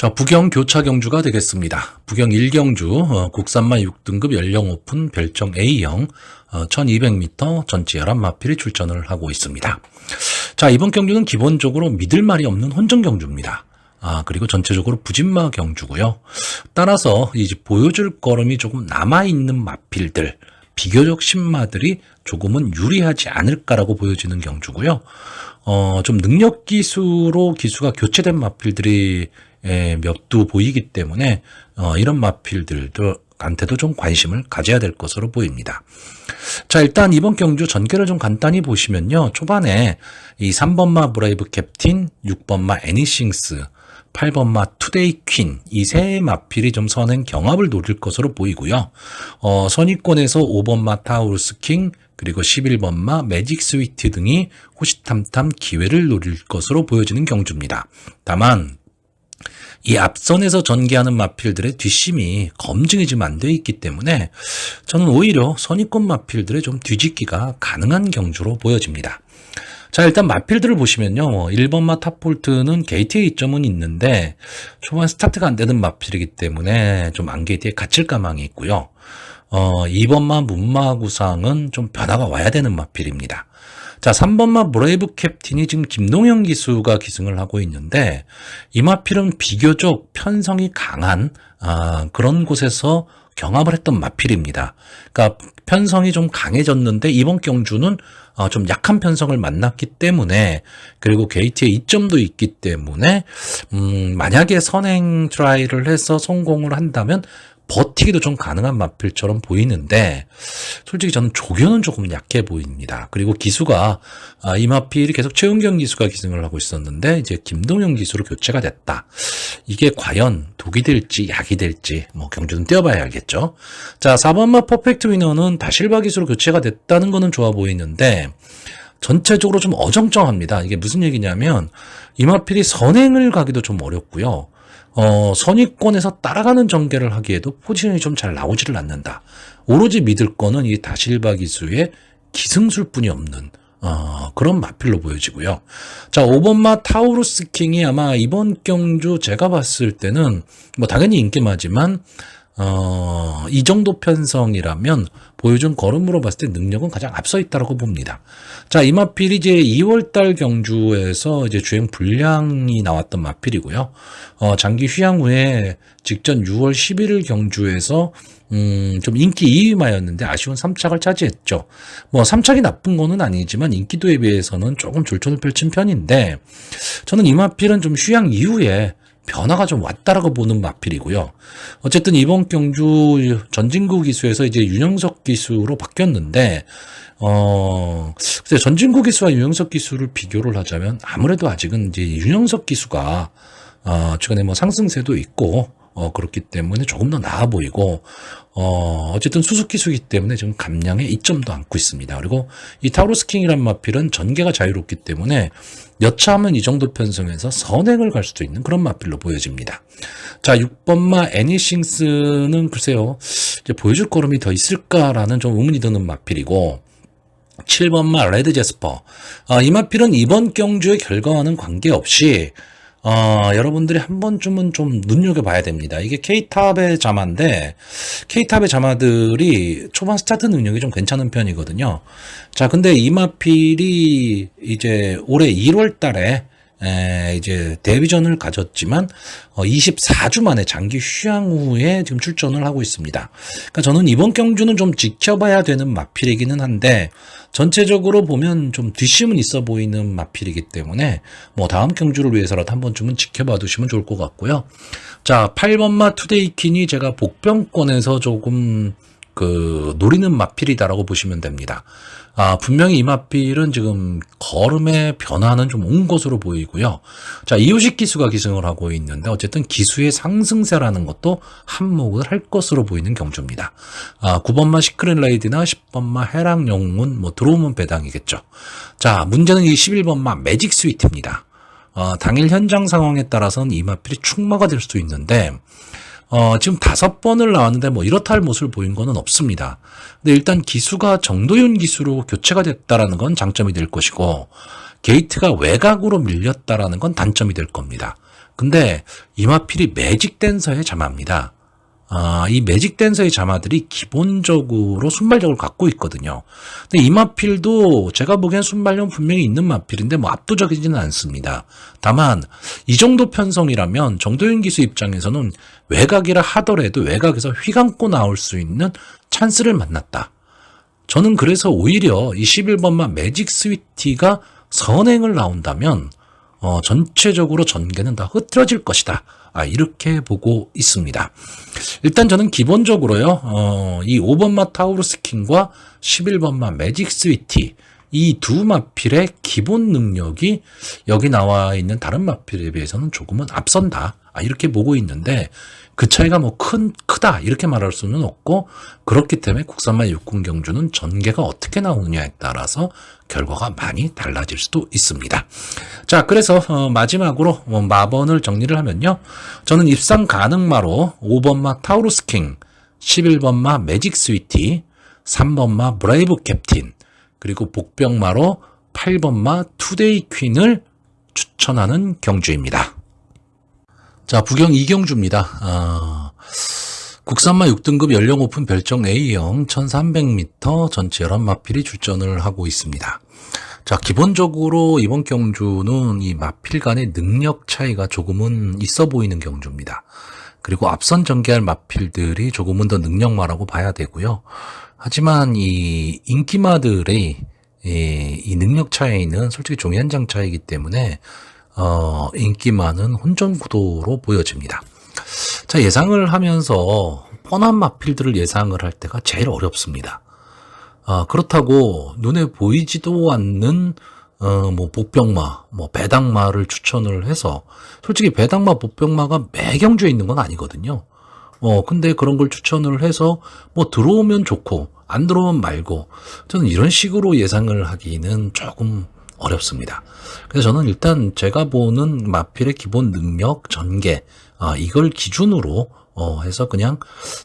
자, 부경 교차 경주가 되겠습니다. 부경 1경주, 국산마 6등급 연령 오픈 별정 A형, 1200m 전체 11마필이 출전을 하고 있습니다. 자, 이번 경주는 기본적으로 믿을 말이 없는 혼전 경주입니다. 그리고 전체적으로 부진마 경주고요. 따라서 이제 보여줄 걸음이 조금 남아있는 마필들, 비교적 신마들이 조금은 유리하지 않을까라고 보여지는 경주고요. 좀 능력 기수로 기수가 교체된 마필들이 몇 두 보이기 때문에 이런 마필들한테도 좀 관심을 가져야 될 것으로 보입니다. 자, 일단 이번 경주 전개를 좀 간단히 보시면요. 초반에 이 3번마 브레이브 캡틴, 6번마 애니싱스, 8번마 투데이 퀸, 이 세 마필이 좀 선행 경합을 노릴 것으로 보이고요. 선위권에서 5번마 타우루스 킹, 그리고 11번마 매직 스위트 등이 호시탐탐 기회를 노릴 것으로 보여지는 경주입니다. 다만 이 앞선에서 전개하는 마필들의 뒷심이 검증이 지금 안 되어 있기 때문에 저는 오히려 선위권 마필들의 좀 뒤집기가 가능한 경주로 보여집니다. 자, 일단 마필들을 보시면요. 1번마 탑볼트는 게이트에 이점은 있는데 초반 스타트가 안 되는 마필이기 때문에 좀 안게이트에 갇힐 가망이 있고요. 2번마 문마 구상은 좀 변화가 와야 되는 마필입니다. 자, 3번마 브레이브 캡틴이 지금 김동현 기수가 기승을 하고 있는데 이 마필은 비교적 편성이 강한 그런 곳에서 경합을 했던 마필입니다. 그러니까 편성이 좀 강해졌는데 이번 경주는 좀 약한 편성을 만났기 때문에, 그리고 게이트에 이점도 있기 때문에 만약에 선행 트라이를 해서 성공을 한다면 버티기도 좀 가능한 마필처럼 보이는데 솔직히 저는 조교는 조금 약해 보입니다. 그리고 기수가 이 마필이 계속 최은경 기수가 기승을 하고 있었는데 이제 김동현 기수로 교체가 됐다. 이게 과연 독이 될지 약이 될지 경주는 떼어봐야 알겠죠. 자, 4번마 퍼펙트 위너는 다실바 기수로 교체가 됐다는 거는 좋아 보이는데 전체적으로 좀 어정쩡합니다. 이게 무슨 얘기냐면 이 마필이 선행을 가기도 좀 어렵고요. 선위권에서 따라가는 전개를 하기에도 포지션이 좀 잘 나오지를 않는다. 오로지 믿을 거는 이 다실바 기수의 기승술뿐이 없는 그런 마필로 보여지고요. 자, 5번마 타우루스 킹이 아마 이번 경주 제가 봤을 때는 당연히 인기마지만 이 정도 편성이라면 보여준 걸음으로 봤을 때 능력은 가장 앞서 있다고 봅니다. 자, 이 마필이 이제 2월달 경주에서 이제 주행 불량이 나왔던 마필이고요. 장기 휴양 후에 직전 6월 11일 경주에서 좀 인기 2위마였는데 아쉬운 3착을 차지했죠. 3착이 나쁜 거는 아니지만 인기도에 비해서는 조금 졸전을 펼친 편인데 저는 이 마필은 좀 휴양 이후에 변화가 좀 왔다라고 보는 마필이고요. 어쨌든 이번 경주 전진구 기수에서 이제 윤영석 기수로 바뀌었는데, 전진구 기수와 윤영석 기수를 비교를 하자면 아무래도 아직은 이제 윤영석 기수가 최근에 상승세도 있고, 그렇기 때문에 조금 더 나아 보이고, 어쨌든 수습 기수이기 때문에 지금 감량에 이점도 안고 있습니다. 그리고 이 타우루스 킹이란 마필은 전개가 자유롭기 때문에 여차하면 이 정도 편성에서 선행을 갈 수도 있는 그런 마필로 보여집니다. 자, 6번마 애니싱스는 글쎄요, 이제 보여줄 걸음이 더 있을까라는 좀 의문이 드는 마필이고, 7번마 레드 제스퍼. 이 마필은 이번 경주의 결과와는 관계없이 여러분들이 한 번쯤은 좀 눈여겨봐야 됩니다. 이게 K탑의 자마인데, K탑의 자마들이 초반 스타트 능력이 좀 괜찮은 편이거든요. 자, 근데 이 마필이 이제 올해 1월 달에 이제 데뷔전을 가졌지만 24주 만에 장기 휴양 후에 지금 출전을 하고 있습니다. 그러니까 저는 이번 경주는 좀 지켜봐야 되는 마필이기는 한데 전체적으로 보면 좀 뒷심은 있어 보이는 마필이기 때문에 다음 경주를 위해서라도 한 번쯤은 지켜봐 두시면 좋을 것 같고요. 자, 8번마 투데이킨이 제가 복병권에서 조금 노리는 마필이다라고 보시면 됩니다. 분명히 이 마필은 지금 걸음의 변화는 좀 온 것으로 보이고요. 자, 이호식 기수가 기승을 하고 있는데 어쨌든 기수의 상승세라는 것도 한몫을 할 것으로 보이는 경주입니다. 9번마 시크릿 레이디나 10번마 해랑 영웅은 들어오면 배당이겠죠. 자, 문제는 이 11번마 매직 스위트입니다. 당일 현장 상황에 따라서는 이 마필이 축마가 될 수도 있는데 지금 5번을 나왔는데 이렇다 할 모습을 보인 거는 없습니다. 근데 일단 기수가 정도윤 기수로 교체가 됐다라는 건 장점이 될 것이고 게이트가 외곽으로 밀렸다라는 건 단점이 될 겁니다. 근데 이 마필이 매직 댄서의 자마입니다. 이 매직 댄서의 자마들이 기본적으로 순발력을 갖고 있거든요. 근데 이 마필도 제가 보기엔 순발력 분명히 있는 마필인데 뭐 압도적이지는 않습니다. 다만 이 정도 편성이라면 정도윤 기수 입장에서는 외곽이라 하더라도 외곽에서 휘감고 나올 수 있는 찬스를 만났다. 저는 그래서 오히려 이 11번마 매직 스위티가 선행을 나온다면 전체적으로 전개는 다 흐트러질 것이다. 이렇게 보고 있습니다. 일단 저는 기본적으로요, 이 5번마 타우루스 킹과 11번마 매직 스위티, 이 두 마필의 기본 능력이 여기 나와 있는 다른 마필에 비해서는 조금은 앞선다. 이렇게 보고 있는데, 그 차이가 뭐 크다. 이렇게 말할 수는 없고, 그렇기 때문에 국산마 육군 경주는 전개가 어떻게 나오느냐에 따라서 결과가 많이 달라질 수도 있습니다. 자, 그래서 마지막으로 마번을 정리를 하면요. 저는 입상 가능마로 5번마 타우루스 킹, 11번마 매직 스위티, 3번마 브레이브 캡틴, 그리고 복병마로 8번마 투데이 퀸을 추천하는 경주입니다. 자, 부경 2경주입니다. 국산마 6등급 연령 오픈 별정 A형 1300m 전체 11마필이 출전을 하고 있습니다. 자, 기본적으로 이번 경주는 이 마필 간의 능력 차이가 조금은 있어 보이는 경주입니다. 그리고 앞선 전개할 마필들이 조금은 더 능력마라고 봐야 되고요. 하지만 이 인기마들의 이 능력 차이는 솔직히 종이 한 장 차이이기 때문에 인기마는 혼전 구도로 보여집니다. 자, 예상을 하면서 뻔한 마필들을 예상을 할 때가 제일 어렵습니다. 그렇다고 눈에 보이지도 않는 뭐 복병마, 뭐 배당마를 추천을 해서 솔직히 배당마, 복병마가 매 경주에 있는 건 아니거든요. 근데 그런 걸 추천을 해서 뭐 들어오면 좋고 안 들어오면 말고 저는 이런 식으로 예상을 하기는 조금 어렵습니다. 그래서 저는 일단 제가 보는 마필의 기본 능력, 전개, 이걸 기준으로 해서 그냥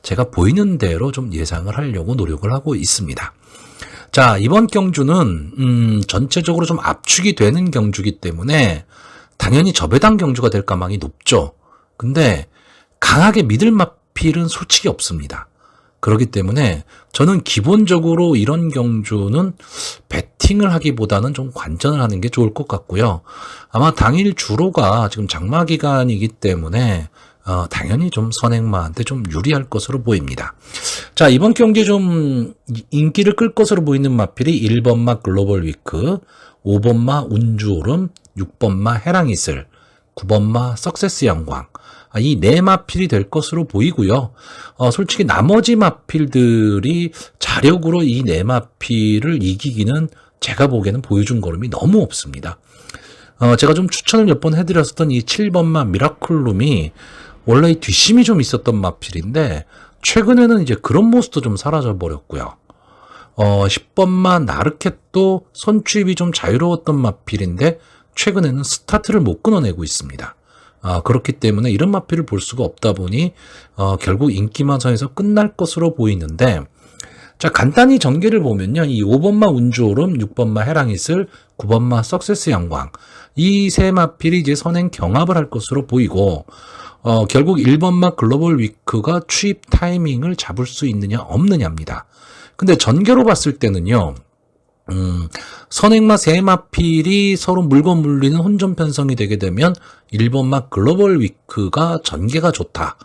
제가 보이는 대로 좀 예상을 하려고 노력을 하고 있습니다. 자, 이번 경주는 전체적으로 좀 압축이 되는 경주이기 때문에 당연히 저배당 경주가 될 가망이 높죠. 근데 강하게 믿을 마필은 솔직히 없습니다. 그렇기 때문에 저는 기본적으로 이런 경주는 배팅을 하기보다는 좀 관전을 하는 게 좋을 것 같고요. 아마 당일 주로가 지금 장마 기간이기 때문에 당연히 좀 선행마한테 좀 유리할 것으로 보입니다. 자, 이번 경기에 좀 인기를 끌 것으로 보이는 마필이 1번마 글로벌 위크, 5번마 운주오름, 6번마 해랑이슬, 9번마 석세스 영광, 이 네 마필이 될 것으로 보이고요. 솔직히 나머지 마필들이 자력으로 이 네 마필을 이기기는 제가 보기에는 보여준 걸음이 너무 없습니다. 제가 좀 추천을 몇 번 해드렸었던 이 7번마 미라클룸이 원래 이 뒷심이 좀 있었던 마필인데 최근에는 이제 그런 모습도 좀 사라져 버렸고요. 10번마 나르켓도 선취입이 좀 자유로웠던 마필인데 최근에는 스타트를 못 끊어내고 있습니다. 그렇기 때문에 이런 마필을 볼 수가 없다 보니 결국 인기마선에서 끝날 것으로 보이는데, 자, 간단히 전개를 보면요. 이 5번마 운주오름, 6번마 해랑이슬, 9번마 석세스 영광, 이 세 마필이 이제 선행 경합을 할 것으로 보이고, 결국 1번마 글로벌 위크가 추입 타이밍을 잡을 수 있느냐 없느냐입니다. 근데 전개로 봤을 때는요, 선행마 세 마필이 서로 물건 물리는 혼전 편성이 되게 되면 1번마 글로벌 위크가 전개가 좋다.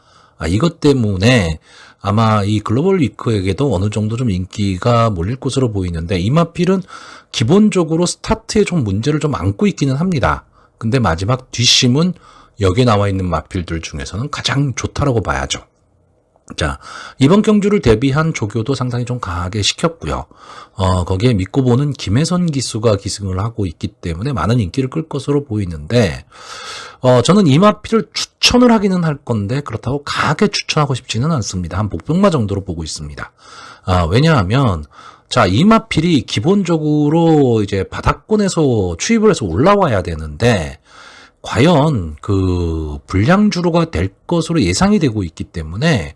이것 때문에 아마 이 글로벌 위크에게도 어느 정도 좀 인기가 몰릴 것으로 보이는데, 이 마필은 기본적으로 스타트에 좀 문제를 좀 안고 있기는 합니다. 근데 마지막 뒷심은 여기에 나와 있는 마필들 중에서는 가장 좋다라고 봐야죠. 자, 이번 경주를 대비한 조교도 상당히 좀 강하게 시켰고요. 거기에 믿고 보는 김혜선 기수가 기승을 하고 있기 때문에 많은 인기를 끌 것으로 보이는데, 저는 이 마필을 추천을 하기는 할 건데 그렇다고 강하게 추천하고 싶지는 않습니다. 한 복병마 정도로 보고 있습니다. 왜냐하면 자, 이 마필이 기본적으로 이제 바닥권에서 추입을 해서 올라와야 되는데 과연 그 불량주로가 될 것으로 예상이 되고 있기 때문에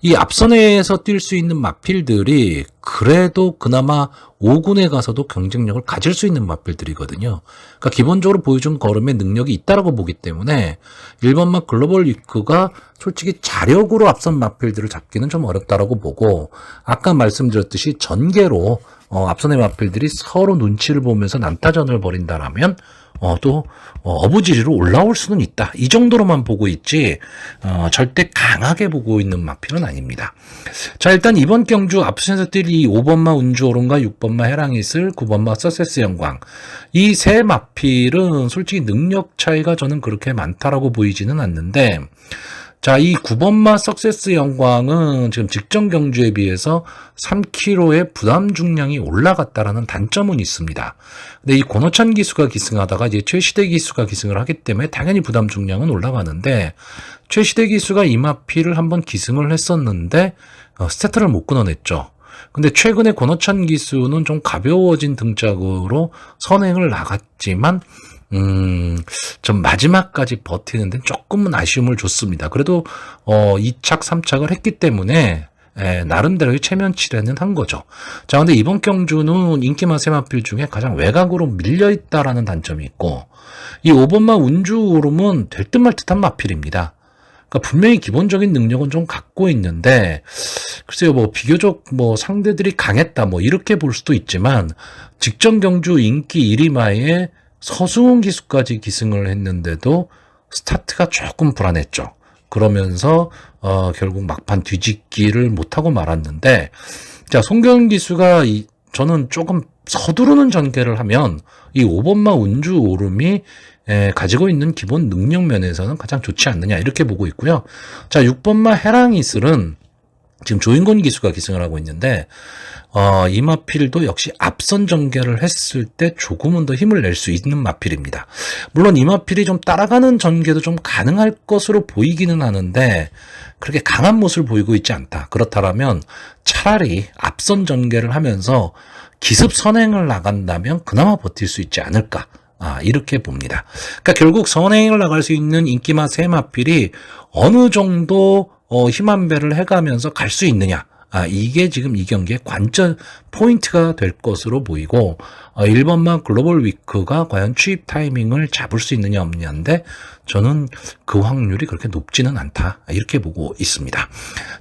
이 앞선에서 뛸 수 있는 마필들이 그래도 그나마 5군에 가서도 경쟁력을 가질 수 있는 마필들이거든요. 그러니까 기본적으로 보여준 걸음의 능력이 있다라고 보기 때문에 1번마 글로벌 위크가 솔직히 자력으로 앞선 마필들을 잡기는 좀 어렵다라고 보고, 아까 말씀드렸듯이 전개로 앞선의 마필들이 서로 눈치를 보면서 난타전을 벌인다라면 또 어부지리로 올라올 수는 있다. 이 정도로만 보고 있지 절대 강하게 보고 있는 마필은 아닙니다. 자, 일단 이번 경주 앞선에서 뛸 이 5번마 운주오른과 6번마 해랑이슬, 9번마 서세스 영광, 이 세 마필은 솔직히 능력 차이가 저는 그렇게 많다라고 보이지는 않는데, 자, 이 9번마 석세스 영광은 지금 직전 경주에 비해서 3kg의 부담 중량이 올라갔다라는 단점은 있습니다. 근데 이 권호찬 기수가 기승하다가 이제 최시대 기수가 기승을 하기 때문에 당연히 부담 중량은 올라가는데, 최시대 기수가 이 마필을 한번 기승을 했었는데 스태트를 못 끊어냈죠. 근데 최근에 권호찬 기수는 좀 가벼워진 등짝으로 선행을 나갔지만 좀 마지막까지 버티는 데는 조금은 아쉬움을 줬습니다. 그래도 2착, 3착을 했기 때문에 나름대로의 체면치레는 한 거죠. 자, 근데 이번 경주는 인기마 세 마필 중에 가장 외곽으로 밀려있다라는 단점이 있고, 이 5번마 운주오름은 될 듯 말 듯한 마필입니다. 그러니까 분명히 기본적인 능력은 좀 갖고 있는데, 글쎄요, 뭐 비교적 뭐 상대들이 강했다 뭐 이렇게 볼 수도 있지만, 직전 경주 인기 1위마에 서수훈 기수까지 기승을 했는데도 스타트가 조금 불안했죠. 그러면서 결국 막판 뒤집기를 못하고 말았는데, 자, 송경 기수가 저는 조금 서두르는 전개를 하면 이 5번마 운주오름이 가지고 있는 기본 능력 면에서는 가장 좋지 않느냐 이렇게 보고 있고요. 자, 6번마 해랑이슬은 지금 조인권 기수가 기승을 하고 있는데, 이 마필도 역시 앞선 전개를 했을 때 조금은 더 힘을 낼 수 있는 마필입니다. 물론 이 마필이 좀 따라가는 전개도 좀 가능할 것으로 보이기는 하는데 그렇게 강한 모습을 보이고 있지 않다. 그렇다면 차라리 앞선 전개를 하면서 기습 선행을 나간다면 그나마 버틸 수 있지 않을까. 이렇게 봅니다. 그러니까 결국 선행을 나갈 수 있는 인기마 세 마필이 어느 정도 힘한 배를 해가면서 갈 수 있느냐. 이게 지금 이 경기의 관전 포인트가 될 것으로 보이고, 1번마 글로벌 위크가 과연 취입 타이밍을 잡을 수 있느냐 없느냐인데 저는 그 확률이 그렇게 높지는 않다 이렇게 보고 있습니다.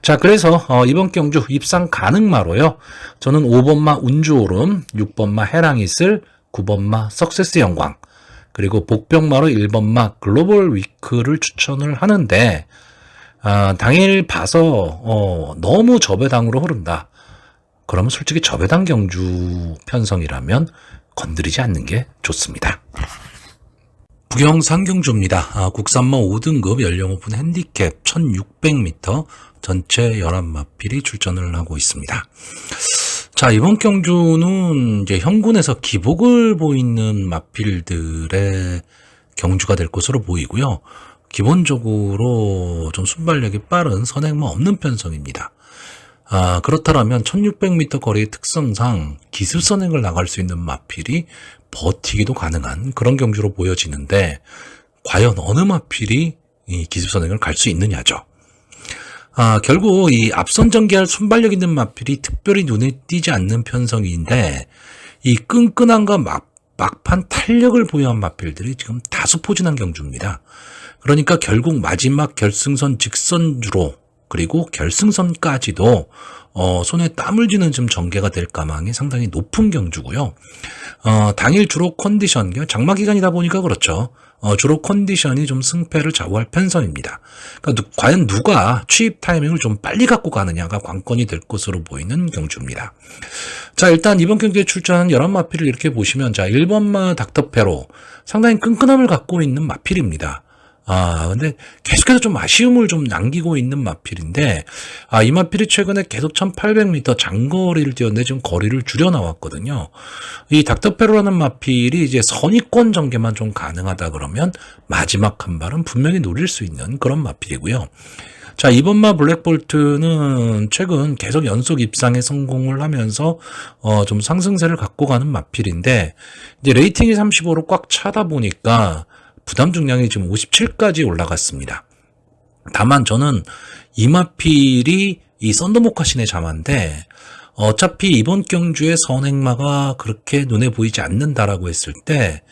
자, 그래서 이번 경주 입상 가능마로요, 저는 5번마 운주오름, 6번마 해랑이슬, 9번마 석세스 영광, 그리고 복병마로 1번마 글로벌 위크를 추천을 하는데, 당일 봐서 너무 저배당으로 흐른다. 그러면 솔직히 저배당 경주 편성이라면 건드리지 않는 게 좋습니다. 부경 상경주입니다. 국산마 5등급 연령 오픈 핸디캡 1600m 전체 11마필이 출전을 하고 있습니다. 자, 이번 경주는 이제 현군에서 기복을 보이는 마필들의 경주가 될 것으로 보이고요. 기본적으로 좀 순발력이 빠른 선행마 없는 편성입니다. 그렇다면 1600m 거리의 특성상 기습 선행을 나갈 수 있는 마필이 버티기도 가능한 그런 경주로 보여지는데, 과연 어느 마필이 이 기습 선행을 갈 수 있느냐죠. 결국 이 앞선 전개할 순발력 있는 마필이 특별히 눈에 띄지 않는 편성인데, 이 끈끈함과 막판 탄력을 보유한 마필들이 지금 다수 포진한 경주입니다. 그러니까 결국 마지막 결승선 직선주로, 그리고 결승선까지도 손에 땀을 쥐는 좀 전개가 될 가망이 상당히 높은 경주고요. 당일 주로 컨디션, 장마 기간이다 보니까 그렇죠. 주로 컨디션이 좀 승패를 좌우할 편성입니다. 그러니까 과연 누가 취입 타이밍을 좀 빨리 갖고 가느냐가 관건이 될 것으로 보이는 경주입니다. 자, 일단 이번 경기에 출전한 11마필을 이렇게 보시면, 자, 1번마 닥터페로 상당히 끈끈함을 갖고 있는 마필입니다. 근데 계속해서 좀 아쉬움을 좀 남기고 있는 마필인데, 이 마필이 최근에 계속 1800m 장거리를 뛰었는데 지금 거리를 줄여 나왔거든요. 이 닥터페로라는 마필이 이제 선위권 전개만 좀 가능하다 그러면 마지막 한 발은 분명히 노릴 수 있는 그런 마필이고요. 자, 이번마 블랙볼트는 최근 계속 연속 입상에 성공을 하면서 좀 상승세를 갖고 가는 마필인데, 이제 레이팅이 35로 꽉 차다 보니까 부담 중량이 지금 57까지 올라갔습니다. 다만 저는 이 마필이 이 썬더모카신의 자마인데 어차피 이번 경주의 선행마가 그렇게 눈에 보이지 않는다라고 했을 때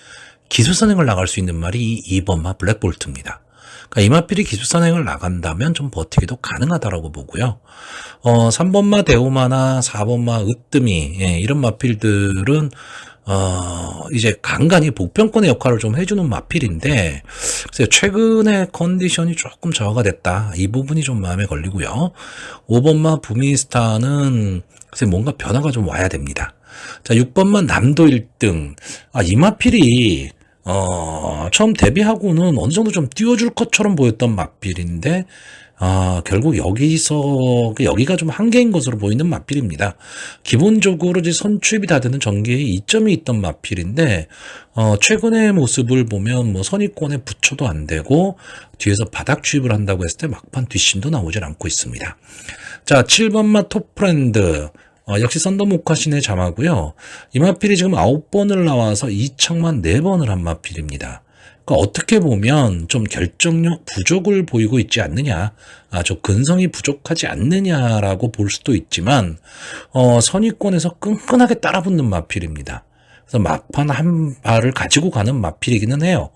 기술선행을 나갈 수 있는 말이 이 2번마 블랙볼트입니다. 그러니까 이 마필이 기술선행을 나간다면 좀 버티기도 가능하다라고 보고요. 3번마 대우마나 4번마 으뜸이 이런 마필들은 이제 간간히 복병권의 역할을 좀 해주는 마필인데, 글쎄요, 최근에 컨디션이 조금 저하가 됐다. 이 부분이 좀 마음에 걸리고요. 5번마 부미스타는 글쎄 뭔가 변화가 좀 와야 됩니다. 자, 6번마 남도 1등. 이 마필이, 처음 데뷔하고는 어느 정도 좀 띄워줄 것처럼 보였던 마필인데, 결국 여기가 좀 한계인 것으로 보이는 마필입니다. 기본적으로 이제 선취입이 다 되는 전개에 이점이 있던 마필인데, 최근의 모습을 보면 뭐 선입권에 붙여도 안 되고, 뒤에서 바닥 취입을 한다고 했을 때 막판 뒷심도 나오질 않고 있습니다. 자, 7번마 톱프렌드. 역시 썬더모카신의 자마고요. 이 마필이 지금 9번을 나와서 2착만 4번을 한 마필입니다. 그러니까 어떻게 보면 좀 결정력 부족을 보이고 있지 않느냐, 좀 근성이 부족하지 않느냐라고 볼 수도 있지만, 선의권에서 끈끈하게 따라붙는 마필입니다. 그래서 막판 한 발을 가지고 가는 마필이기는 해요.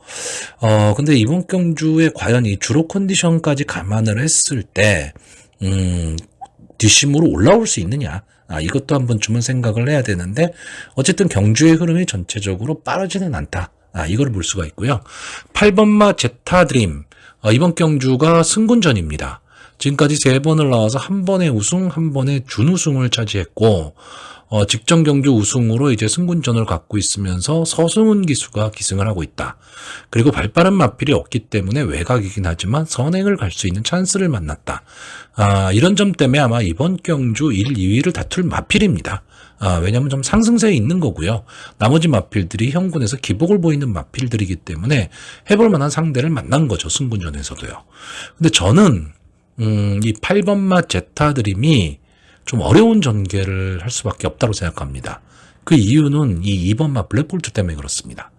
근데 이번 경주에 과연 이 주로 컨디션까지 감안을 했을 때, 뒷심으로 올라올 수 있느냐, 이것도 한 번쯤은 생각을 해야 되는데, 어쨌든 경주의 흐름이 전체적으로 빠르지는 않다. 이걸 볼 수가 있고요. 8번마 제타드림. 이번 경주가 승군전입니다. 지금까지 3번을 나와서 한 번의 우승, 한 번의 준우승을 차지했고, 직전 경주 우승으로 이제 승군전을 갖고 있으면서 서승훈 기수가 기승을 하고 있다. 그리고 발빠른 마필이 없기 때문에 외곽이긴 하지만 선행을 갈 수 있는 찬스를 만났다. 이런 점 때문에 아마 이번 경주 1, 2위를 다툴 마필입니다. 왜냐면 좀 상승세에 있는 거고요. 나머지 마필들이 형군에서 기복을 보이는 마필들이기 때문에 해볼 만한 상대를 만난 거죠. 승군전에서도요. 근데 저는, 이 8번마 제타드림이 좀 어려운 전개를 할 수밖에 없다고 생각합니다. 그 이유는 이 2번마 블랙볼트 때문에 그렇습니다.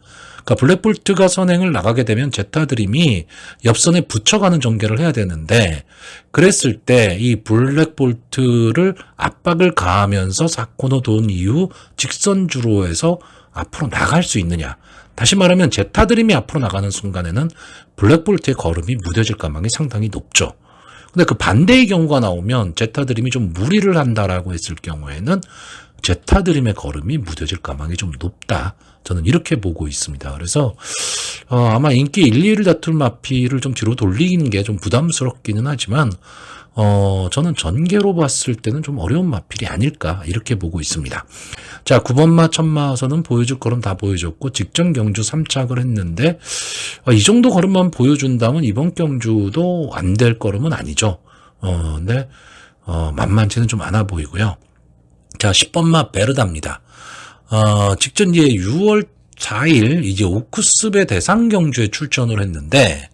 그러니까 블랙볼트가 선행을 나가게 되면 제타드림이 옆선에 붙여가는 전개를 해야 되는데, 그랬을 때 이 블랙볼트를 압박을 가하면서 4코너 돈 이후 직선주로 해서 앞으로 나갈 수 있느냐. 다시 말하면 제타드림이 앞으로 나가는 순간에는 블랙볼트의 걸음이 무뎌질 가망이 상당히 높죠. 근데 그 반대의 경우가 나오면 제타드림이 좀 무리를 한다라고 했을 경우에는 제타드림의 걸음이 무뎌질 가망이 좀 높다. 저는 이렇게 보고 있습니다. 그래서 아마 인기 1, 2위를 다툴 마필을 좀 뒤로 돌리는 게 좀 부담스럽기는 하지만 저는 전개로 봤을 때는 좀 어려운 마필이 아닐까 이렇게 보고 있습니다. 자, 9번마 천마서는 보여줄 걸음 다 보여줬고 직전 경주 3착을 했는데 이 정도 걸음만 보여준다면 이번 경주도 안 될 걸음은 아니죠. 근데 만만치는 좀 않아 보이고요. 자, 10번마 베르다입니다. 직전 이제 6월 4일 이제 오크스배 대상 경주에 출전을 했는데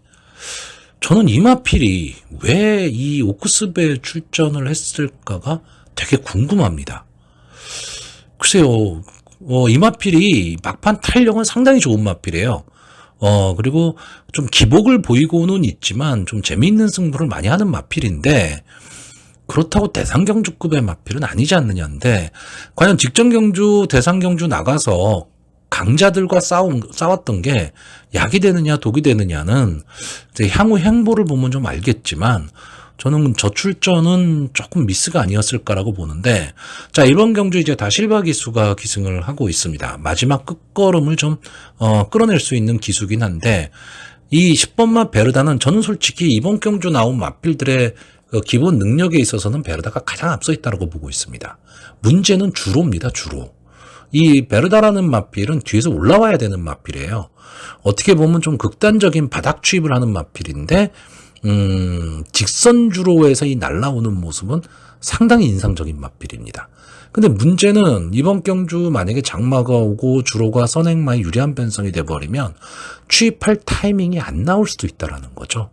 저는 이 마필이 왜 이 오크스배에 출전을 했을까가 되게 궁금합니다. 글쎄요, 이 마필이 막판 탄력은 상당히 좋은 마필이에요. 그리고 좀 기복을 보이고는 있지만 좀 재미있는 승부를 많이 하는 마필인데 그렇다고 대상경주급의 마필은 아니지 않느냐인데 과연 직전 경주, 대상경주 나가서 강자들과 싸웠던 게 약이 되느냐 독이 되느냐는 이제 향후 행보를 보면 좀 알겠지만 저는 저 출전은 조금 미스가 아니었을까라고 보는데 자, 이번 경주 이제 다 실바 기수가 기승을 하고 있습니다. 마지막 끝걸음을 좀 끌어낼 수 있는 기수긴 한데 이 10번마 베르다는 저는 솔직히 이번 경주 나온 마필들의 기본 능력에 있어서는 베르다가 가장 앞서 있다고 보고 있습니다. 문제는 주로입니다. 주로. 이 베르다라는 마필은 뒤에서 올라와야 되는 마필이에요. 어떻게 보면 좀 극단적인 바닥 취입을 하는 마필인데 직선주로에서 이 날라오는 모습은 상당히 인상적인 마필입니다. 근데 문제는 이번 경주 만약에 장마가 오고 주로가 선행마에 유리한 변성이 돼버리면 취입할 타이밍이 안 나올 수도 있다라는 거죠.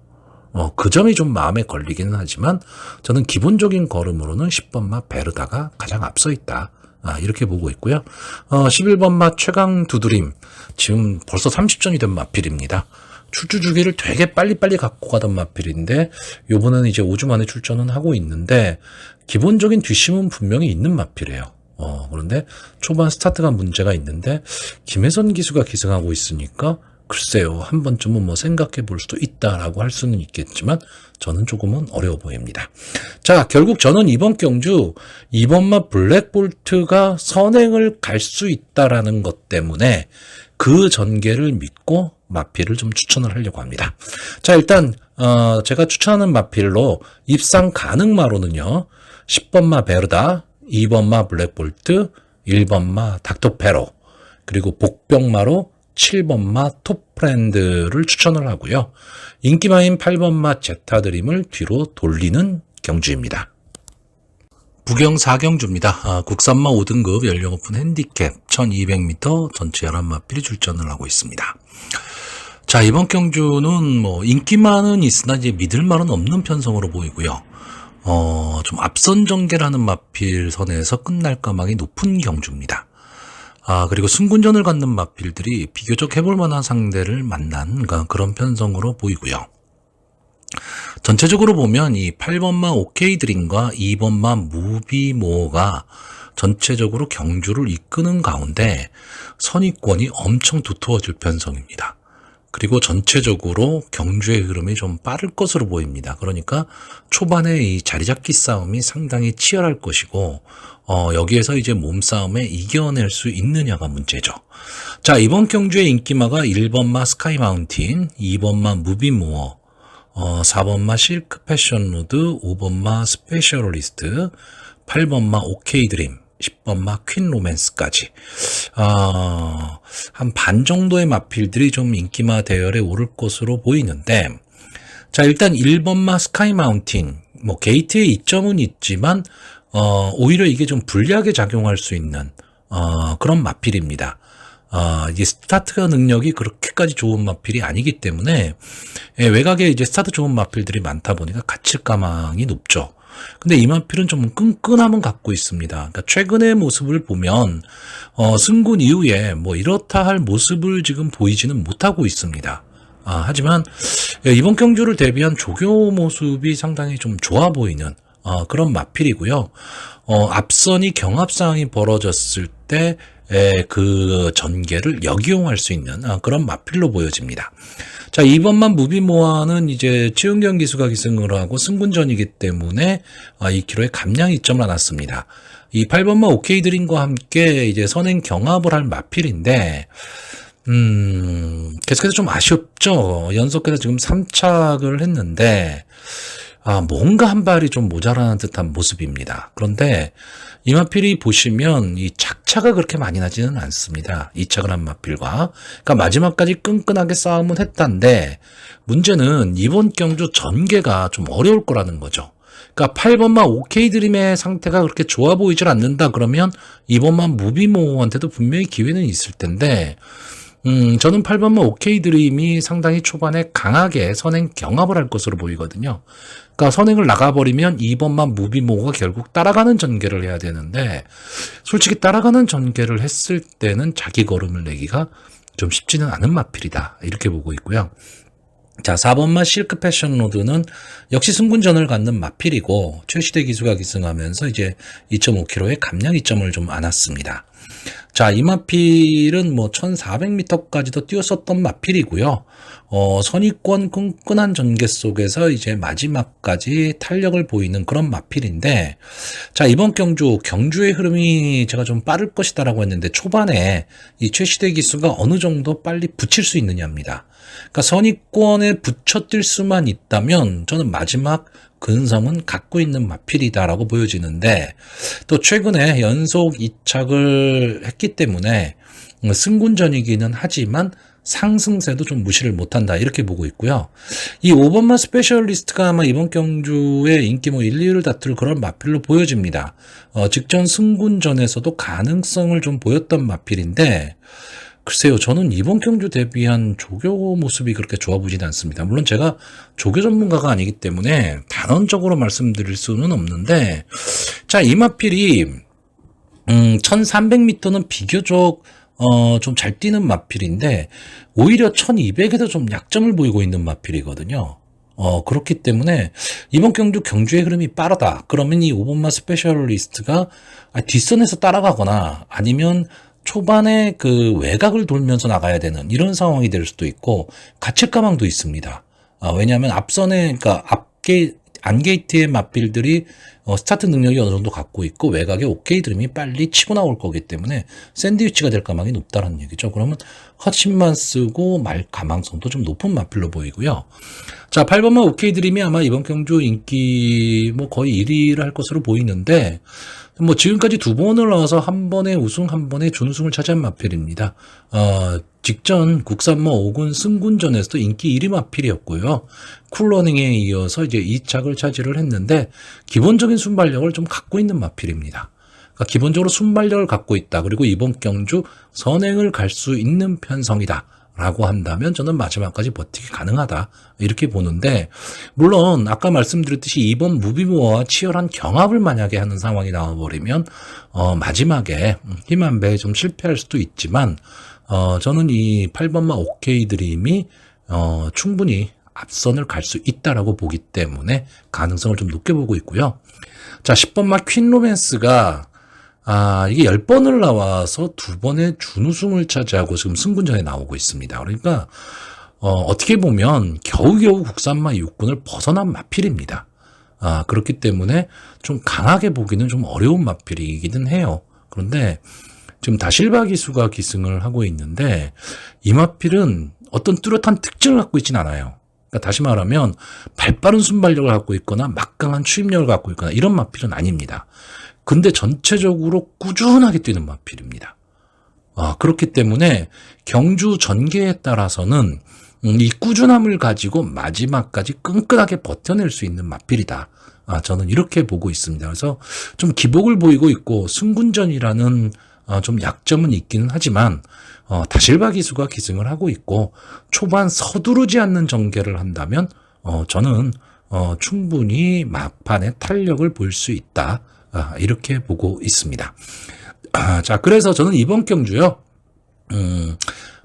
그 점이 좀 마음에 걸리기는 하지만 저는 기본적인 걸음으로는 10번마 베르다가 가장 앞서 있다. 이렇게 보고 있고요. 11번마 최강 두드림. 지금 벌써 30전이 된 마필입니다. 출주 주기를 되게 빨리빨리 갖고 가던 마필인데 요번에는 이제 5주 만에 출전은 하고 있는데 기본적인 뒷심은 분명히 있는 마필이에요. 그런데 초반 스타트가 문제가 있는데 김혜선 기수가 기승하고 있으니까 글쎄요, 한 번쯤은 뭐 생각해 볼 수도 있다라고 할 수는 있겠지만 저는 조금은 어려워 보입니다. 자, 결국 저는 이번 경주 이번마 블랙볼트가 선행을 갈 수 있다라는 것 때문에 그 전개를 믿고 마필을 좀 추천을 하려고 합니다. 자, 일단 제가 추천하는 마필로 입상 가능마로는요. 10번마 베르다, 2번마 블랙볼트, 1번마 닥터페로, 그리고 복병마로 7번마 톱프렌드를 추천을 하고요. 인기마인 8번마 제타드림을 뒤로 돌리는 경주입니다. 부경 4경주입니다. 국산마 5등급 연령 오픈 핸디캡 1200m 전체 11마필이 출전을 하고 있습니다. 자, 이번 경주는 뭐 인기만은 있으나 이제 믿을 만은 없는 편성으로 보이고요. 좀 앞선 전개라는 마필 선에서 끝날 가망이 높은 경주입니다. 그리고 승군전을 갖는 마필들이 비교적 해볼 만한 상대를 만난 그런 편성으로 보이고요. 전체적으로 보면 이 8번마 오케이드림과 2번마 무비모가 전체적으로 경주를 이끄는 가운데 선입권이 엄청 두터워질 편성입니다. 그리고 전체적으로 경주의 흐름이 좀 빠를 것으로 보입니다. 그러니까 초반에 이 자리잡기 싸움이 상당히 치열할 것이고 여기에서 이제 몸싸움에 이겨낼 수 있느냐가 문제죠. 자, 이번 경주의 인기마가 1번마 스카이 마운틴, 2번마 무비모어, 4번마 실크 패션로드, 5번마 스페셜리스트, 8번마 오케이 드림, 10번마 퀸 로맨스까지 한 반 정도의 마필들이 좀 인기마 대열에 오를 것으로 보이는데, 자, 일단 1번마 스카이 마운틴, 뭐 게이트의 이점은 있지만 오히려 이게 좀 불리하게 작용할 수 있는 그런 마필입니다. 이게 스타트가 능력이 그렇게까지 좋은 마필이 아니기 때문에 외곽에 이제 스타트 좋은 마필들이 많다 보니까 갇힐 가망이 높죠. 근데 이 마필은 좀 끈끈함은 갖고 있습니다. 그러니까 최근의 모습을 보면 승군 이후에 뭐 이렇다 할 모습을 지금 보이지는 못하고 있습니다. 하지만 이번 경주를 대비한 조교 모습이 상당히 좀 좋아 보이는 그런 마필이고요. 앞선이 경합상황이 벌어졌을 때 그 전개를 역이용할 수 있는 그런 마필로 보여집니다. 자, 2번만 무비모아는 이제 최은경 기수가 기승을 하고 승군전이기 때문에 2km의 감량 이점을 안았습니다. 이 8번만 오케이 드림과 함께 이제 선행 경합을 할 마필인데 계속해서 좀 아쉽죠. 연속해서 지금 3착을 했는데 뭔가 한 발이 좀 모자라는 듯한 모습입니다. 그런데 이 마필이 보시면 이 착차가 그렇게 많이 나지는 않습니다. 2착을 한 마필과. 그러니까 마지막까지 끈끈하게 싸움은 했단데 문제는 이번 경주 전개가 좀 어려울 거라는 거죠. 그러니까 8번만 오케이 드림의 상태가 그렇게 좋아 보이질 않는다 그러면 2번만 무비모한테도 분명히 기회는 있을 텐데 저는 8번만 오케이 드림이 상당히 초반에 강하게 선행 경합을 할 것으로 보이거든요. 그러니까 선행을 나가버리면 2번만 무비모가 결국 따라가는 전개를 해야 되는데 솔직히 따라가는 전개를 했을 때는 자기 걸음을 내기가 좀 쉽지는 않은 마필이다. 이렇게 보고 있고요. 자, 4번마 실크 패션 로드는 역시 승군전을 갖는 마필이고 최시대 기수가 기승하면서 이제 2.5km의 감량 이점을 좀 안았습니다. 자, 이 마필은 뭐 1400m까지도 뛰었었던 마필이고요. 선입권 끈끈한 전개 속에서 이제 마지막까지 탄력을 보이는 그런 마필인데, 자, 이번 경주의 흐름이 제가 좀 빠를 것이다라고 했는데 초반에 이 최시대 기수가 어느 정도 빨리 붙일 수 있느냐입니다. 그러니까 선입권에 붙여 뛸 수만 있다면 저는 마지막 근성은 갖고 있는 마필이다라고 보여지는데 또 최근에 연속 2착을 했기 때문에 승군전이기는 하지만 상승세도 좀 무시를 못한다 이렇게 보고 있고요. 이 5번마 스페셜리스트가 아마 이번 경주의 인기 1, 2위를 다툴 그런 마필로 보여집니다. 직전 승군전에서도 가능성을 좀 보였던 마필인데 글쎄요, 저는 이번 경주 대비한 조교 모습이 그렇게 좋아 보이진 않습니다. 물론 제가 조교 전문가가 아니기 때문에 단언적으로 말씀드릴 수는 없는데, 자, 이 마필이 1300m는 비교적 좀 잘 뛰는 마필인데 오히려 1200에도 좀 약점을 보이고 있는 마필이거든요. 그렇기 때문에 이번 경주의 흐름이 빠르다. 그러면 이 5번마 스페셜리스트가 뒷선에서 따라가거나 아니면 초반에 그 외곽을 돌면서 나가야 되는 이런 상황이 될 수도 있고 갇힐 가망도 있습니다. 왜냐하면 앞선에 그러니까 안게이트의 맞빌들이 스타트 능력이 어느 정도 갖고 있고 외곽에 오케이 드림이 빨리 치고 나올 거기 때문에 샌드위치가 될 가망이 높다는 얘기죠. 그러면 헛심만 쓰고 말 가망성도 좀 높은 맞빌로 보이고요. 자, 8번만 오케이 드림이 아마 이번 경주 인기 뭐 거의 1위를 할 것으로 보이는데 뭐 지금까지 두 번을 나와서 한 번에 우승, 한 번에 준우승을 차지한 마필입니다. 직전 국산마 5군 승군전에서도 인기 1위 마필이었고요. 쿨러닝에 이어서 이제 2착을 차지를 했는데 기본적인 순발력을 좀 갖고 있는 마필입니다. 그러니까 기본적으로 순발력을 갖고 있다. 그리고 이번 경주 선행을 갈 수 있는 편성이다. 라고 한다면 저는 마지막까지 버티기 가능하다 이렇게 보는데 물론 아까 말씀드렸듯이 이번 무비모어와 치열한 경합을 만약에 하는 상황이 나와버리면 마지막에 힘한 배에 좀 실패할 수도 있지만 저는 이 8번마 오케이 드림이 충분히 앞선을 갈 수 있다라고 보기 때문에 가능성을 좀 높게 보고 있고요. 자, 10번마 퀸 로맨스가 이게 10번을 나와서 2번의 준우승을 차지하고 지금 승군전에 나오고 있습니다. 그러니까, 어떻게 보면 겨우겨우 국산마 6군을 벗어난 마필입니다. 그렇기 때문에 좀 강하게 보기는 좀 어려운 마필이기는 해요. 그런데 지금 다실바 기수가 기승을 하고 있는데 이 마필은 어떤 뚜렷한 특징을 갖고 있진 않아요. 그러니까 다시 말하면 발빠른 순발력을 갖고 있거나 막강한 추임력을 갖고 있거나 이런 마필은 아닙니다. 근데 전체적으로 꾸준하게 뛰는 마필입니다. 그렇기 때문에 경주 전개에 따라서는 이 꾸준함을 가지고 마지막까지 끈끈하게 버텨낼 수 있는 마필이다. 저는 이렇게 보고 있습니다. 그래서 좀 기복을 보이고 있고 승군전이라는 좀 약점은 있기는 하지만 다실바 기수가 기승을 하고 있고 초반 서두르지 않는 전개를 한다면 저는 충분히 막판에 탄력을 볼 수 있다. 이렇게 보고 있습니다. 자, 그래서 저는 이번 경주요,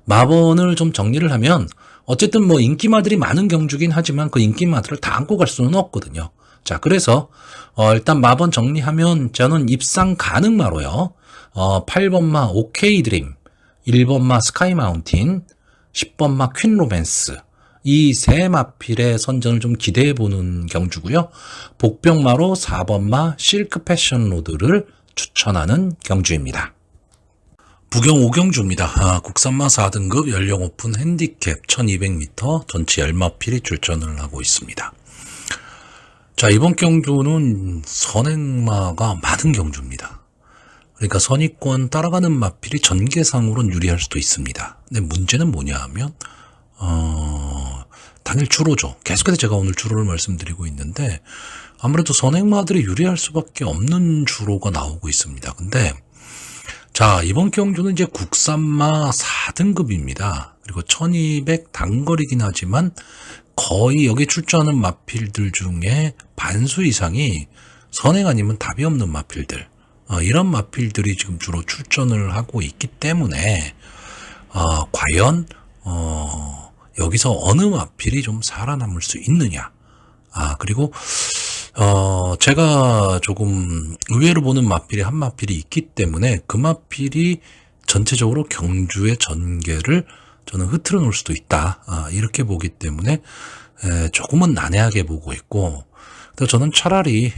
마번을 좀 정리를 하면, 어쨌든 뭐 인기마들이 많은 경주긴 하지만 그 인기마들을 다 안고 갈 수는 없거든요. 자, 그래서, 일단 마번 정리하면 저는 입상 가능마로요, 8번마 오케이 드림, 1번마 스카이 마운틴, 10번마 퀸 로맨스, 이 세 마필의 선전을 좀 기대해보는 경주고요. 복병마로 4번마 실크 패션 로드를 추천하는 경주입니다. 부경 5경주입니다. 국산마 4등급 연령 오픈 핸디캡 1200m 전체 10마필이 출전을 하고 있습니다. 자, 이번 경주는 선행마가 많은 경주입니다. 그러니까 선의권 따라가는 마필이 전개상으로는 유리할 수도 있습니다. 근데 문제는 뭐냐 하면 단일 주로죠. 계속해서 제가 오늘 주로를 말씀드리고 있는데 아무래도 선행마들이 유리할 수밖에 없는 주로가 나오고 있습니다. 근데 자, 이번 경주는 이제 국산마 4등급입니다. 그리고 1200 단거리긴 하지만 거의 여기 출전하는 마필들 중에 반수 이상이 선행 아니면 답이 없는 마필들, 이런 마필들이 지금 주로 출전을 하고 있기 때문에 과연 여기서 어느 마필이 좀 살아남을 수 있느냐. 그리고, 제가 조금 의외로 보는 마필이 한 마필이 있기 때문에 그 마필이 전체적으로 경주의 전개를 저는 흐트러 놓을 수도 있다. 이렇게 보기 때문에, 조금은 난해하게 보고 있고, 그래서 저는 차라리,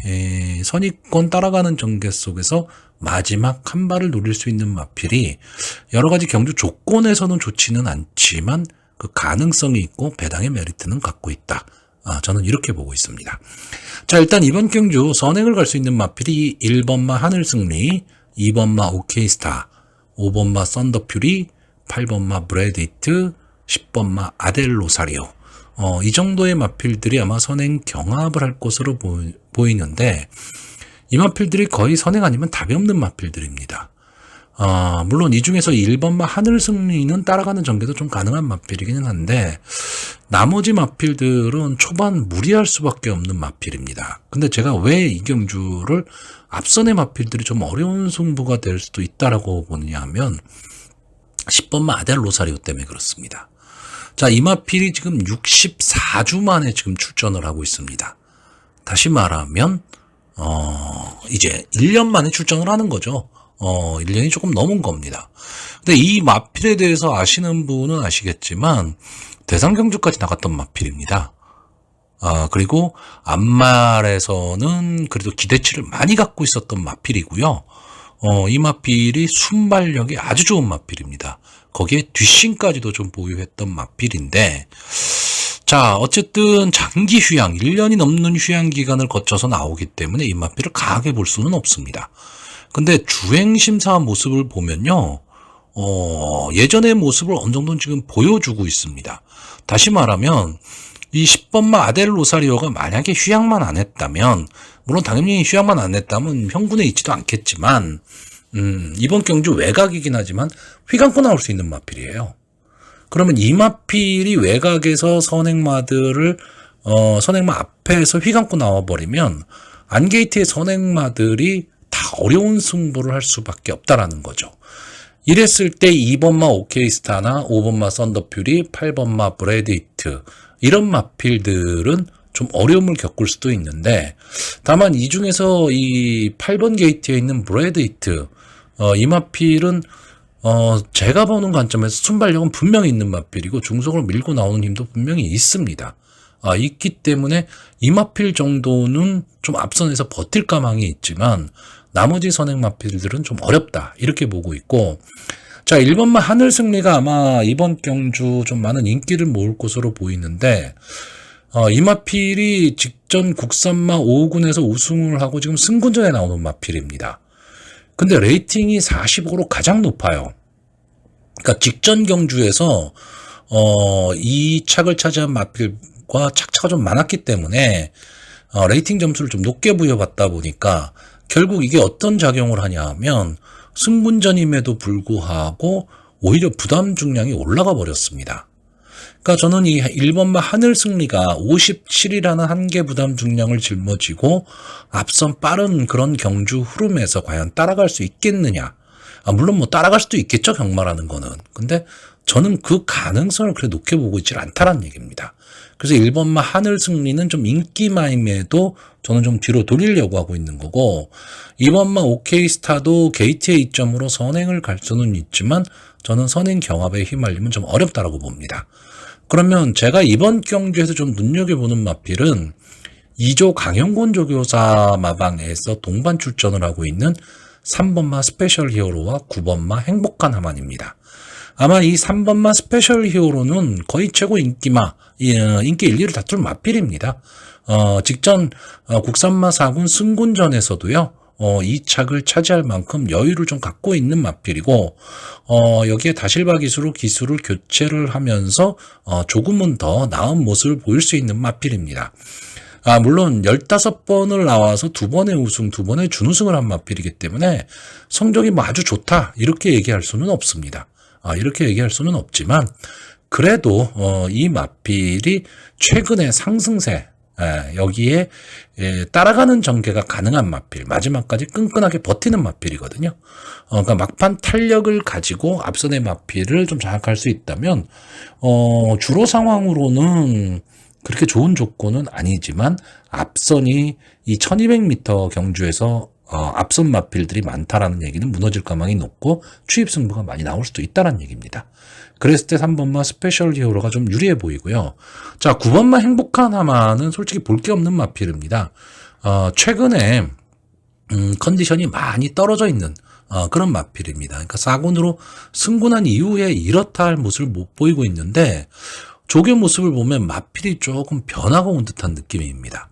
선의권 따라가는 전개 속에서 마지막 한 발을 노릴 수 있는 마필이 여러 가지 경주 조건에서는 좋지는 않지만 그 가능성이 있고 배당의 메리트는 갖고 있다. 저는 이렇게 보고 있습니다. 자, 일단 이번 경주 선행을 갈 수 있는 마필이 1번마 하늘승리, 2번마 오케이스타, 5번마 썬더퓨리, 8번마 브래디트, 10번마 아델로사리오. 이 정도의 마필들이 아마 선행 경합을 할 것으로 보이는데 이 마필들이 거의 선행 아니면 답이 없는 마필들입니다. 물론 이 중에서 1번마 하늘승리는 따라가는 전개도 좀 가능한 마필이기는 한데 나머지 마필들은 초반 무리할 수밖에 없는 마필입니다. 근데 제가 왜 이 경주를 앞선의 마필들이 좀 어려운 승부가 될 수도 있다라고 보느냐 하면 10번마 아델 로사리오 때문에 그렇습니다. 자, 이 마필이 지금 64주 만에 지금 출전을 하고 있습니다. 다시 말하면 이제 1년 만에 출전을 하는 거죠. 1년이 조금 넘은 겁니다. 근데 이 마필에 대해서 아시는 분은 아시겠지만 대상 경주까지 나갔던 마필입니다. 그리고 앞말에서는 그래도 기대치를 많이 갖고 있었던 마필이고요. 이 마필이 순발력이 아주 좋은 마필입니다. 거기에 뒷심까지도 좀 보유했던 마필인데, 자, 어쨌든 장기 휴양, 1년이 넘는 휴양 기간을 거쳐서 나오기 때문에 이 마필을 강하게 볼 수는 없습니다. 근데 주행심사 모습을 보면요, 예전의 모습을 어느 정도는 지금 보여주고 있습니다. 다시 말하면, 이 10번마 아델 로사리오가 만약에 휴양만 안 했다면, 물론 당연히 휴양만 안 했다면 형군에 있지도 않겠지만, 이번 경주 외곽이긴 하지만 휘감고 나올 수 있는 마필이에요. 그러면 이 마필이 외곽에서 선행마들을, 선행마 앞에서 휘감고 나와버리면, 안게이트의 선행마들이 다 어려운 승부를 할 수밖에 없다라는 거죠. 이랬을 때 2번마 오케이스타나 5번마 썬더퓨리, 8번마 브래드히트, 이런 마필들은 좀 어려움을 겪을 수도 있는데, 다만 이 중에서 이 8번 게이트에 있는 브래드히트, 이 마필은 제가 보는 관점에서 순발력은 분명히 있는 마필이고 중속을 밀고 나오는 힘도 분명히 있습니다. 있기 때문에 이 마필 정도는 좀 앞선에서 버틸 가망이 있지만 나머지 선행 마필들은 좀 어렵다, 이렇게 보고 있고, 자, 1번마 하늘승리가 아마 이번 경주 좀 많은 인기를 모을 것으로 보이는데, 이 마필이 직전 국산마 5군에서 우승을 하고 지금 승군전에 나오는 마필입니다. 근데 레이팅이 45로 가장 높아요. 그러니까 직전 경주에서 이 착을 차지한 마필과 착차가 좀 많았기 때문에 레이팅 점수를 좀 높게 부여받다 보니까 결국 이게 어떤 작용을 하냐 하면 승군전임에도 불구하고 오히려 부담 중량이 올라가 버렸습니다. 그러니까 저는 이 1번마 하늘승리가 57이라는 한계 부담 중량을 짊어지고 앞선 빠른 그런 경주 흐름에서 과연 따라갈 수 있겠느냐. 물론 뭐 따라갈 수도 있겠죠, 경마라는 거는. 근데 저는 그 가능성을 그렇게 높게 보고 있지 않다는 얘기입니다. 그래서 1번마 하늘승리는 좀 인기마임에도 저는 좀 뒤로 돌리려고 하고 있는 거고, 2번마 오케이스타도 게이트의 이점으로 선행을 갈 수는 있지만 저는 선행 경합에 휘말리면 좀 어렵다라고 봅니다. 그러면 제가 이번 경주에서 좀 눈여겨보는 마필은 2조 강영곤 조교사 마방에서 동반 출전을 하고 있는 3번마 스페셜 히어로와 9번마 행복한 하만입니다. 아마 이 3번마 스페셜 히어로는 거의 최고 인기마, 인기 1, 2를 다툴 마필입니다. 직전 국산마 4군 승군전에서도요, 이 착을 차지할 만큼 여유를 좀 갖고 있는 마필이고, 여기에 다실바 기술을 교체를 하면서 조금은 더 나은 모습을 보일 수 있는 마필입니다. 물론 15번을 나와서 2번의 우승, 2번의 준우승을 한 마필이기 때문에 성적이 뭐 아주 좋다, 이렇게 얘기할 수는 없습니다. 이렇게 얘기할 수는 없지만 그래도 이 마필이 최근의 상승세, 여기에 따라가는 전개가 가능한 마필, 마지막까지 끈끈하게 버티는 마필이거든요. 그러니까 막판 탄력을 가지고 앞선의 마필을 좀 장악할 수 있다면 주로 상황으로는 그렇게 좋은 조건은 아니지만 앞선이 이 1200m 경주에서 앞선 마필들이 많다라는 얘기는 무너질 가망이 높고 추입 승부가 많이 나올 수도 있다는 얘기입니다. 그랬을 때 3번마 스페셜 히어로가 좀 유리해 보이고요. 자, 9번마 행복한 하마는 솔직히 볼 게 없는 마필입니다. 최근에 컨디션이 많이 떨어져 있는 그런 마필입니다. 그러니까 4군으로 승군한 이후에 이렇다 할 모습을 못 보이고 있는데, 조교 모습을 보면 마필이 조금 변화가 온 듯한 느낌입니다.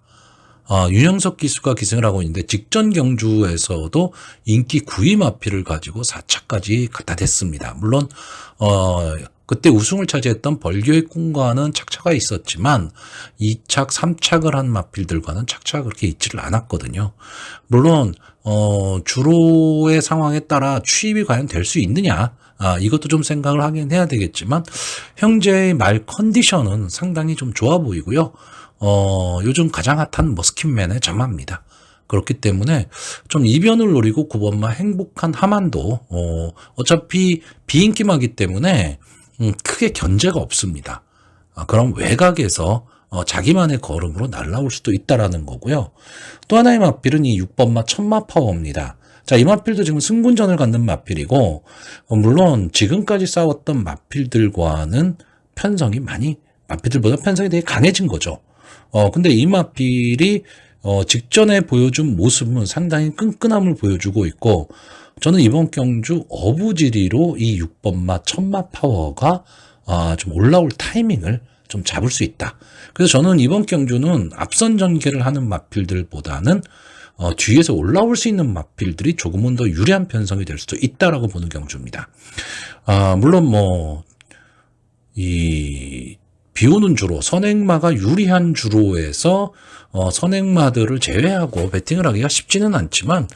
윤영석 기수가 기승을 하고 있는데 직전 경주에서도 인기 9위 마필을 가지고 4차까지 갖다 댔습니다. 물론 그때 우승을 차지했던 벌교의 꿈과는 착차가 있었지만 2착, 3착을 한 마필들과는 착차가 그렇게 있지를 않았거든요. 물론 주로의 상황에 따라 취입이 과연 될 수 있느냐, 이것도 좀 생각을 하긴 해야 되겠지만 현재의 말 컨디션은 상당히 좀 좋아 보이고요. 요즘 가장 핫한 머스킨맨의 자마입니다. 그렇기 때문에 좀 이변을 노리고 9번마 행복한 하만도 어차피 비인기마기 때문에 크게 견제가 없습니다. 그럼 외곽에서 자기만의 걸음으로 날아올 수도 있다라는 거고요. 또 하나의 마필은 이 6번마 천마 파워입니다. 자, 이 마필도 지금 승군전을 갖는 마필이고, 물론 지금까지 싸웠던 마필들과는 편성이 마필들보다 편성이 되게 강해진 거죠. 근데 이 마필이 직전에 보여준 모습은 상당히 끈끈함을 보여주고 있고, 저는 이번 경주 어부지리로 이 6번마 천마 파워가 좀 올라올 타이밍을 좀 잡을 수 있다. 그래서 저는 이번 경주는 앞선 전개를 하는 마필들보다는 뒤에서 올라올 수 있는 마필들이 조금은 더 유리한 편성이 될 수도 있다라고 보는 경주입니다. 물론 비오는 주로, 선행마가 유리한 주로에서 선행마들을 제외하고 배팅을 하기가 쉽지는 않지만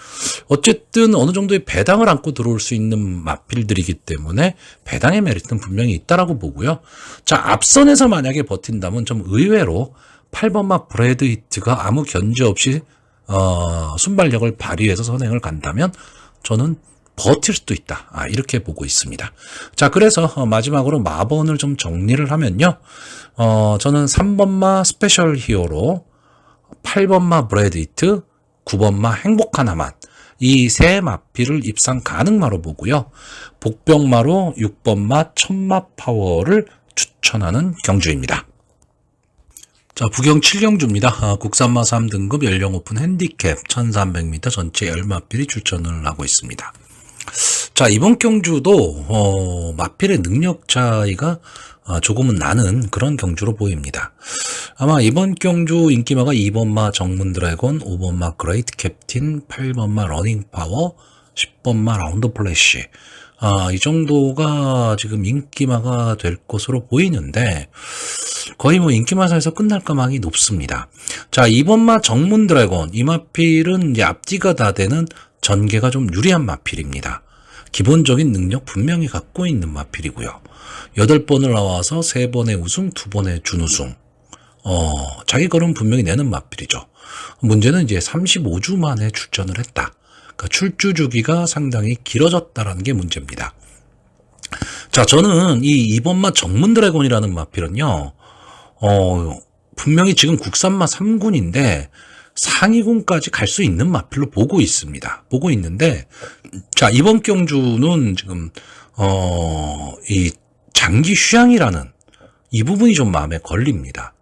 어쨌든 어느 정도의 배당을 안고 들어올 수 있는 마필들이기 때문에 배당의 메리트는 분명히 있다라고 보고요. 자, 앞선에서 만약에 버틴다면 좀 의외로 8번마 브래드 히트가 아무 견제 없이 순발력을 발휘해서 선행을 간다면 저는 버틸 수도 있다. 이렇게 보고 있습니다. 자, 그래서 마지막으로 마번을 좀 정리를 하면요. 저는 3번마 스페셜 히어로, 8번마 브래드 히트, 9번마 행복한 하만, 이 세 마필을 입상 가능마로 보고요. 복병마로 6번마 천마 파워를 추천하는 경주입니다. 자, 부경 7경주입니다. 국산마 3등급 연령 오픈 핸디캡 1300m 전체 10마필이 출전을 하고 있습니다. 자, 이번 경주도 마필의 능력 차이가 조금은 나는 그런 경주로 보입니다. 아마 이번 경주 인기마가 2번마 정문 드래곤, 5번마 그레이트 캡틴, 8번마 러닝 파워, 10번마 라운드 플래시, 이 정도가 지금 인기마가 될 것으로 보이는데 거의 인기마사에서 끝날 가망이 높습니다. 자, 2번마 정문 드래곤, 이 마필은 이제 앞뒤가 다 되는 전개가 좀 유리한 마필입니다. 기본적인 능력 분명히 갖고 있는 마필이고요. 8번을 나와서 3번의 우승, 2번의 준우승. 자기 걸음 분명히 내는 마필이죠. 문제는 이제 35주 만에 출전을 했다. 그러니까 출주 주기가 상당히 길어졌다라는 게 문제입니다. 자, 저는 이 2번마 정문 드래곤이라는 마필은요, 분명히 지금 국산마 3군인데 상위군까지 갈 수 있는 마필로 보고 있습니다. 보고 있는데, 자, 이번 경주는 지금, 이 장기 휴양이라는 이 부분이 좀 마음에 걸립니다.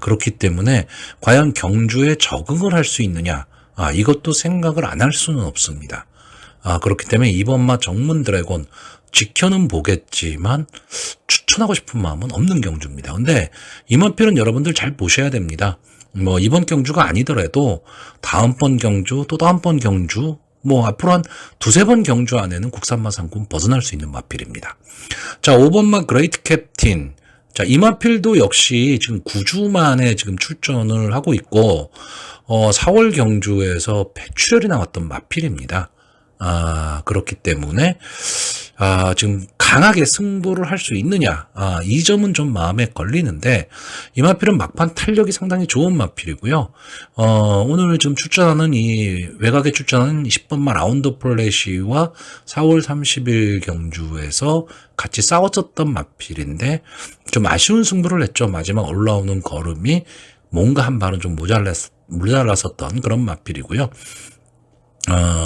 그렇기 때문에 과연 경주에 적응을 할 수 있느냐, 이것도 생각을 안 할 수는 없습니다. 그렇기 때문에 이번마 정문 드래곤 지켜는 보겠지만 추천하고 싶은 마음은 없는 경주입니다. 근데 이 마필은 여러분들 잘 보셔야 됩니다. 이번 경주가 아니더라도 다음번 경주, 또 다음번 경주, 앞으로 한 2-3번 경주 안에는 국산마 상군 벗어날 수 있는 마필입니다. 자, 5번마 그레이트 캡틴. 자, 이 마필도 역시 지금 9주 만에 지금 출전을 하고 있고, 4월 경주에서 폐출혈이 나왔던 마필입니다. 그렇기 때문에, 지금 강하게 승부를 할 수 있느냐, 이 점은 좀 마음에 걸리는데, 이 마필은 막판 탄력이 상당히 좋은 마필이고요. 오늘 지금 외곽에 출전하는 10번마 라운드 플래시와 4월 30일 경주에서 같이 싸웠었던 마필인데, 좀 아쉬운 승부를 했죠. 마지막 올라오는 걸음이 뭔가 한 발은 좀 모자랐었던 그런 마필이고요.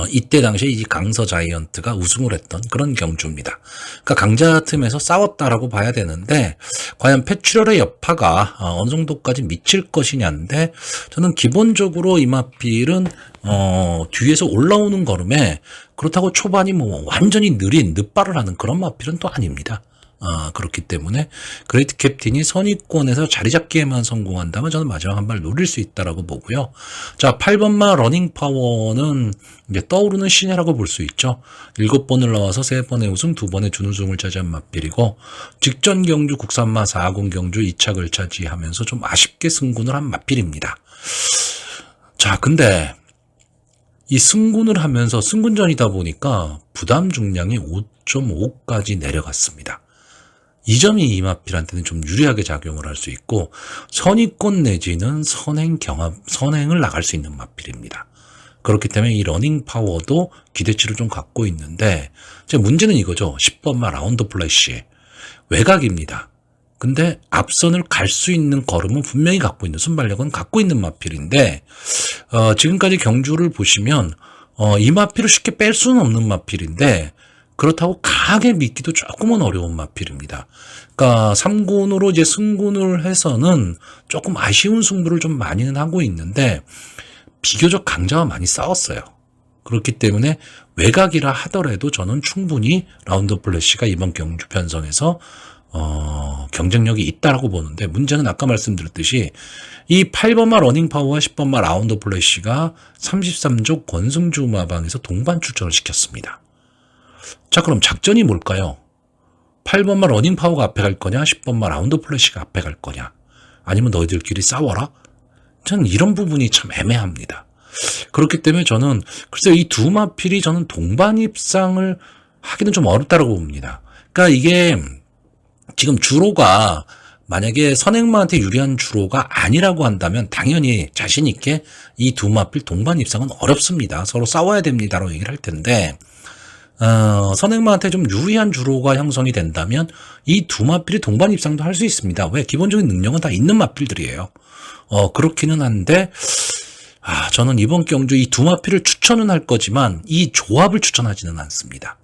이때 당시에 이 강서 자이언트가 우승을 했던 그런 경주입니다. 그러니까 강자 틈에서 싸웠다라고 봐야 되는데, 과연 폐출혈의 여파가 어느 정도까지 미칠 것이냐인데, 저는 기본적으로 이 마필은 뒤에서 올라오는 걸음에 그렇다고 초반이 완전히 느린 늦발을 하는 그런 마필은 또 아닙니다. 그렇기 때문에 그레이트 캡틴이 선위권에서 자리 잡기에만 성공한다면 저는 마지막 한 발 노릴 수 있다라고 보고요. 자, 8번마 러닝 파워는 이제 떠오르는 신예라고 볼 수 있죠. 7번을 나와서 3번의 우승, 2번의 준우승을 차지한 마필이고, 직전 경주 국산마 4군 경주 2착을 차지하면서 좀 아쉽게 승군을 한 마필입니다. 자, 근데 이 승군을 하면서 승군전이다 보니까 부담 중량이 5.5까지 내려갔습니다. 이 점이 이 마필한테는 좀 유리하게 작용을 할 수 있고, 선의권 내지는 선행을 나갈 수 있는 마필입니다. 그렇기 때문에 이 러닝 파워도 기대치를 좀 갖고 있는데, 제 문제는 이거죠. 10번마 라운드 플래시. 외곽입니다. 근데 앞선을 갈 수 있는 걸음은 분명히 갖고 있는, 순발력은 갖고 있는 마필인데, 지금까지 경주를 보시면, 이 마필을 쉽게 뺄 수는 없는 마필인데, 그렇다고 강하게 믿기도 조금은 어려운 마필입니다. 그러니까 3군으로 이제 승군을 해서는 조금 아쉬운 승부를 좀 많이는 하고 있는데, 비교적 강자와 많이 싸웠어요. 그렇기 때문에 외곽이라 하더라도 저는 충분히 라운드 플래시가 이번 경주 편성에서 경쟁력이 있다라고 보는데, 문제는 아까 말씀드렸듯이 이 8번마 러닝 파워와 10번마 라운드 플래시가 33조 권승주 마방에서 동반 출전을 시켰습니다. 자, 그럼 작전이 뭘까요? 8번마 러닝 파워가 앞에 갈 거냐, 10번마 라운드 플래시가 앞에 갈 거냐, 아니면 너희들끼리 싸워라? 저는 이런 부분이 참 애매합니다. 그렇기 때문에 저는 글쎄요, 이 두 마필이 저는 동반 입상을 하기는 좀 어렵다고 봅니다. 그러니까 이게 지금 주로가 만약에 선행마한테 유리한 주로가 아니라고 한다면 당연히 자신 있게 이 두 마필 동반 입상은 어렵습니다. 서로 싸워야 됩니다라고 얘기를 할 텐데, 선행마한테 좀 유리한 주로가 형성이 된다면 이 두 마필이 동반 입상도 할 수 있습니다. 왜? 기본적인 능력은 다 있는 마필들이에요. 그렇기는 한데, 저는 이번 경주 이 두 마필을 추천은 할 거지만 이 조합을 추천하지는 않습니다.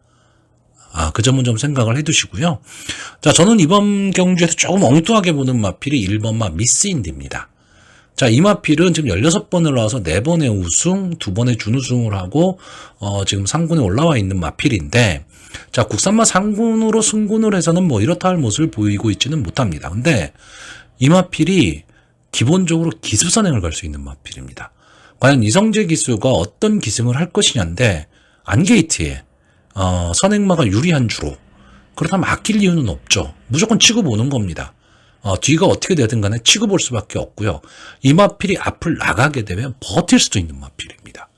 그 점은 좀 생각을 해두시고요. 자, 저는 이번 경주에서 조금 엉뚱하게 보는 마필이 1번마 미스인디입니다. 자, 이 마필은 지금 16번을 나와서 4번의 우승, 2번의 준우승을 하고, 지금 상군에 올라와 있는 마필인데, 자, 국산마 상군으로 승군을 해서는 뭐 이렇다 할 모습을 보이고 있지는 못합니다. 근데 이 마필이 기본적으로 기습선행을 갈 수 있는 마필입니다. 과연 이성재 기수가 어떤 기승을 할 것이냐인데, 안게이트에 선행마가 유리한 주로, 그렇다면 아낄 이유는 없죠. 무조건 치고 보는 겁니다. 뒤가 어떻게 되든 간에 치고 볼 수밖에 없고요. 이 마필이 앞을 나가게 되면 버틸 수도 있는 마필입니다.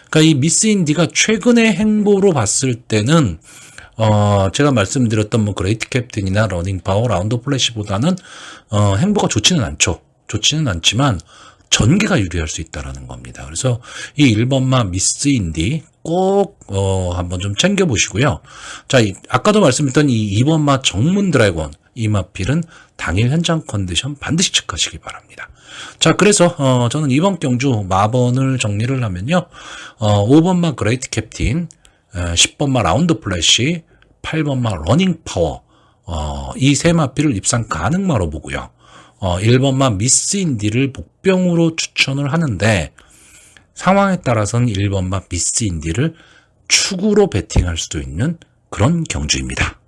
그러니까 이 미스 인디가 최근의 행보로 봤을 때는 제가 말씀드렸던 뭐 그레이트 캡틴이나 러닝 파워, 라운드 플래시보다는 행보가 좋지는 않죠. 좋지는 않지만 전개가 유리할 수 있다라는 겁니다. 그래서 이 1번마 미스 인디 꼭 한번 좀 챙겨보시고요. 자, 아까도 말씀드렸던 이 2번마 정문 드래곤, 이 마필은 당일 현장 컨디션 반드시 체크하시기 바랍니다. 자, 그래서 저는 이번 경주 마번을 정리를 하면요, 5번마 그레이트 캡틴, 10번마 라운드 플래시, 8번마 러닝 파워, 이 세 마필을 입상 가능마로 보고요. 1번마 미스 인디를 복병으로 추천을 하는데, 상황에 따라서는 1번마 미스 인디를 축으로 베팅할 수도 있는 그런 경주입니다.